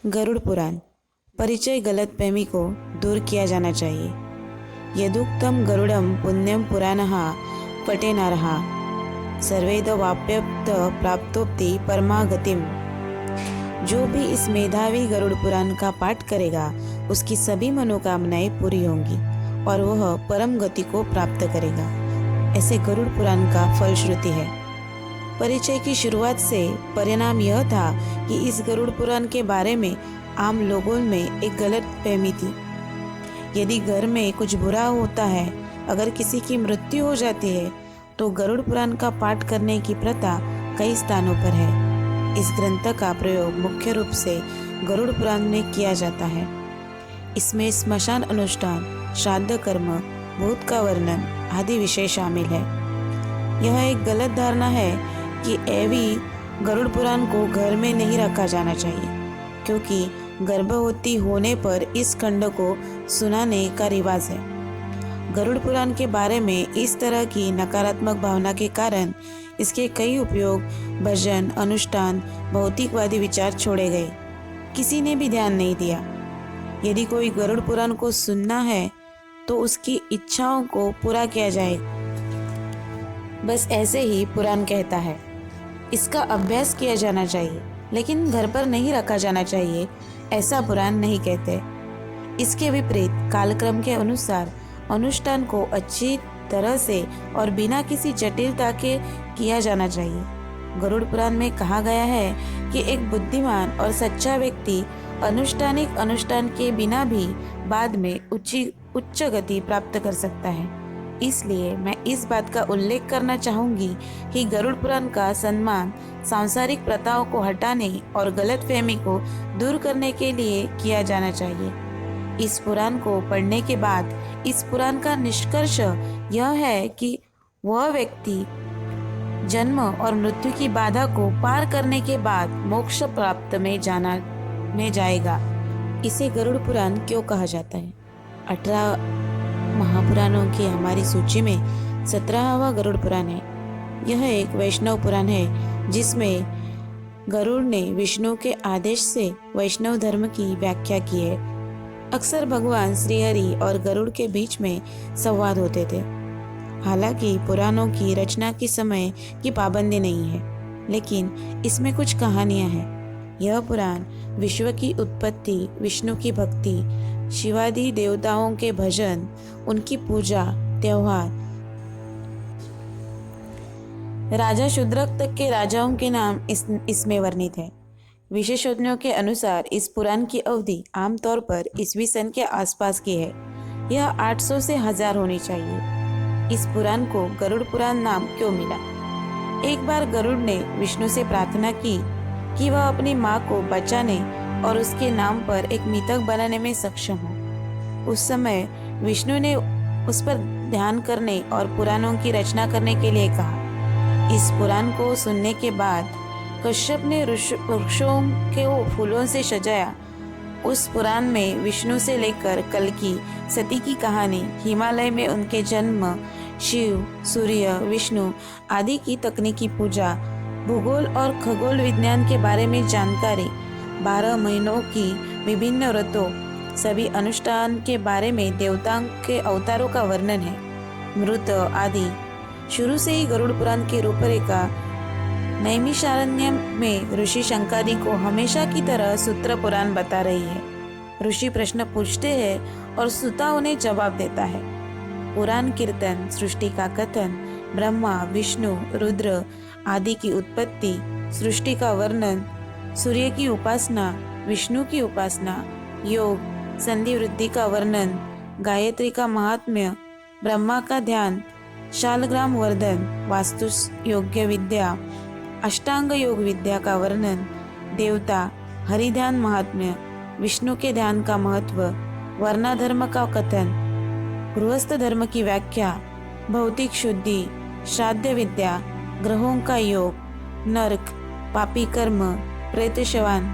गरुड़ पुराण परिचय गलतफहमी को दूर किया जाना चाहिए। यदुक्तम गरुड़म पुण्यम पुराणः पठेनारः सर्वेदवाप्यप्त प्राप्तोक्ति परमागतिम। जो भी इस मेधावी गरुड़ पुराण का पाठ करेगा उसकी सभी मनोकामनाएं पूरी होंगी और वह परम गति को प्राप्त करेगा। ऐसे गरुड़ पुराण का फलश्रुति है। परिचय की शुरुआत से परिणाम यह था कि इस गरुड़ पुराण के बारे में आम लोगों में एक गलत फहमी थी। यदि घर में कुछ बुरा होता है, अगर किसी की मृत्यु हो जाती है, तो गरुड़ पुराण का पाठ करने की प्रथा कई स्थानों पर है। इस ग्रंथ का प्रयोग मुख्य रूप से गरुड़ पुराण में किया जाता है। इसमें श्मशान अनुष्ठान, श्राद्ध कर्म, भूत का वर्णन आदि विषय शामिल है। यह एक गलत धारणा है कि एवी गरुड़ पुराण को घर में नहीं रखा जाना चाहिए, क्योंकि गर्भवती होने पर इस खंड को सुनाने का रिवाज है। गरुड़ पुराण के बारे में इस तरह की नकारात्मक भावना के कारण इसके कई उपयोग, भजन, अनुष्ठान, भौतिकवादी विचार छोड़े गए। किसी ने भी ध्यान नहीं दिया। यदि कोई गरुड़ पुराण को सुनना है तो उसकी इच्छाओं को पूरा किया जाए, बस ऐसे ही पुराण कहता है। इसका अभ्यास किया जाना चाहिए, लेकिन घर पर नहीं रखा जाना चाहिए, ऐसा पुराण नहीं कहते। इसके विपरीत कालक्रम के अनुसार अनुष्ठान को अच्छी तरह से और बिना किसी जटिलता के किया जाना चाहिए। गरुड़ पुराण में कहा गया है कि एक बुद्धिमान और सच्चा व्यक्ति अनुष्ठानिक अनुष्ठान के बिना भी बाद में उच्च गति प्राप्त कर सकता है। इसलिए मैं इस बात का उल्लेख करना चाहूँगी कि गरुड़ पुराण का सम्मान सांसारिक प्रथाओं को हटाने और गलतफहमी को दूर करने के लिए किया जाना चाहिए। इस पुराण को पढ़ने के बाद इस पुराण का निष्कर्ष यह है कि वह व्यक्ति जन्म और मृत्यु की बाधा को पार करने के बाद मोक्ष प्राप्त में जाएगा। इसे गरुड़ पुराण क्यों कहा जाता है? 18 महापुराणों की हमारी सूची में 17वां गरुड़ पुराण है। यह एक वैष्णव पुराण है जिसमें गरुड़ ने विष्णु के आदेश से वैष्णव धर्म की व्याख्या की है। अक्सर भगवान श्रीहरि और गरुड़ के बीच में संवाद होते थे। हालांकि पुराणों की रचना की समय की पाबंदी नहीं है, लेकिन इसमें कुछ कहानियां हैं। यह पुराण विश्व की उत्पत्ति, विष्णु की भक्ति, शिवादि देवताओं के भजन, उनकी पूजा, त्योहार, राजा शूद्रक तक के राजाओं के नाम इसमें वर्णित है। विशेषज्ञों के अनुसार इस पुराण की अवधि आमतौर पर ईस्वी सन के आसपास की है। यह 800 से 1000 होनी चाहिए। इस पुराण को गरुड़ पुराण नाम क्यों मिला? एक बार गरुड़ ने विष्णु से प्रार्थना की कि वह अपनी माँ को बचाने और उसके नाम पर एक मिथक बनाने में सक्षम हो। उस समय विष्णु ने उस पर ध्यान करने और पुराणों की रचना करने के लिए कहा। इस पुराण को सुनने के बाद कश्यप ने वृक्षों के फूलों से सजाया। उस पुराण में विष्णु से लेकर कल्कि, सती की कहानी, हिमालय में उनके जन्म, शिव, सूर्य, विष्णु आदि की तकनीकी पूजा, भूगोल और खगोल विज्ञान के बारे में जानकारी, 12 महीनों की विभिन्न व्रतों, सभी अनुष्ठान के बारे में देवताओं के अवतारों का वर्णन है, मृत आदि। शुरू से ही गरुड़ पुराण की रूपरेखा नैमिषारण्य में ऋषि शंकादि को हमेशा की तरह सूत्र पुराण बता रही है। ऋषि प्रश्न पूछते हैं और सुता उन्हें जवाब देता है। पुराण कीर्तन, सृष्टि का कथन, ब्रह्मा, विष्णु, रुद्र आदि की उत्पत्ति, सृष्टि का वर्णन, सूर्य की उपासना, विष्णु की उपासना, योग, संधि वृद्धि का वर्णन, गायत्री का महात्म्य, ब्रह्मा का ध्यान, शालग्राम वर्धन, वास्तु योग्य विद्या, अष्टांग योग विद्या का वर्णन, देवता, हरिध्यान महात्म्य, विष्णु के ध्यान का महत्व, वर्णा धर्म का कथन, गृहस्थ धर्म की व्याख्या, भौतिक शुद्धि, श्राद्ध विद्या, ग्रहों का योग, नरक, पापी कर्म, प्रेत शवान